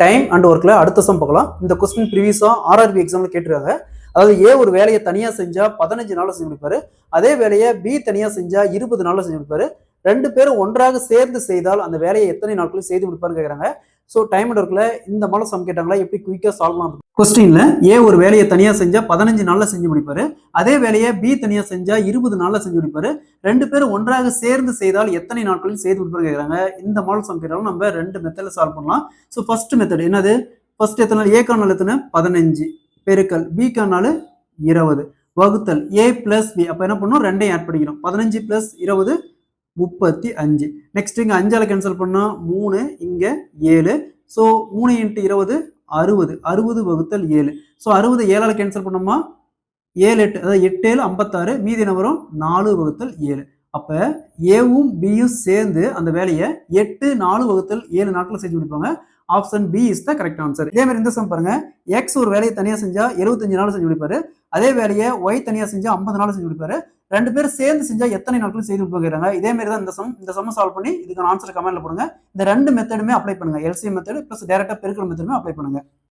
Time and ஒர்க்ல அடுத்த some பார்க்கலாம். இந்த கொஸ்டின் ப்ரீவியஸா ஆர்ஆர்பி எக்ஸாம்ல கேட்டிருக்காங்க. அதாவது ஏ ஒரு வேலையை தனியா செஞ்சா 15 நாள்ல செஞ்சு முடிப்பாரு. அதே வேலையை பி தனியா செஞ்சா 20 நாள்ல செஞ்சு முடிப்பாரு. 2 பேரும் ஒன்றாக சேர்ந்து செய்தால் அந்த வேலையை எத்தனை நாட்களில் செய்து முடிப்பாருன்னு கேக்குறாங்க. ஸோ டைம் அண்ட் ஒர்க்ல இந்த மாதிரி சம் கேட்டாங்களா எப்படி குயிக்கா சால்வ் பண்ணலாம்? கொஸ்டின்ல ஏ ஒரு வேலையை தனியா செஞ்சா 15 நாள்ல செஞ்சு முடிப்பாரு. அதே வேலையை பி தனியா செஞ்சா 20 நாள்ல செஞ்சு முடிப்பாரு. 2 பேரும் ஒன்றாக சேர்ந்து செய்தால் எத்தனை நாட்களில் செய்து முடிப்பாரு கேக்குறாங்க. இந்த மாடல் சம் கேட்டாலும் நம்ம 2 மெத்தட்ல சால்வ் பண்ணலாம். ஸோ ஃபர்ஸ்ட் மெத்தட் என்னது? ஃபர்ஸ்ட் எத்தனை நாள்? ஏக்கான நாள் எத்தனை? 15 பெருக்கல் பிக்கான நாள் 20 வகுத்தல் ஏ பிளஸ் பி. அப்ப என்ன பண்ணும்? ரெண்டையும் ஆட் பண்ணிக்கிறோம். 15 பிளஸ் 20 35. நெக்ஸ்ட் இங்க 5ஆல கேன்சல் பண்ணா 3, இங்க 7. So 3 into 20 60. 60 வகுத்தல் 7. ஸோ 60 7ஆல கேன்சல் பண்ணோமா 7 8 அதாவது 8 7 56. மீதி என்ன வரும்? 4 வகுத்தல் 7. அப்ப ஏவும் பியும் சேர்ந்து அந்த வேலையை 8 4 வகுத்தல் 7 நாட்கள் செஞ்சு முடிப்பாங்க. Option B is the correct answer. இதே மாதிரி இந்த சம் பாருங்க. எக்ஸ் ஒரு வேலையை தனியா செஞ்சா 75 நாள் செஞ்சு முடிப்பாரு. அதே வேலையை ஒய் தனியா செஞ்சா 50 நாள் செஞ்சு முடிப்பாரு. 2 பேரும் சேர்ந்து செஞ்சா எத்தனை நாட்கள் செய்து முடிப்பாங்க? இதே மாதிரி தான் இந்த சம் சால்வ் பண்ணி இதுக்கான ஆன்சர் கமெண்ட்ல போடுங்க. இந்த 2 மெத்தடுமே அப்ளை பண்ணுங்க. எல்சிஎம் மெத்தட் பிளஸ் டைரக்டா பெருக்கல் மெத்தடுமே அப்ளை பண்ணுங்க.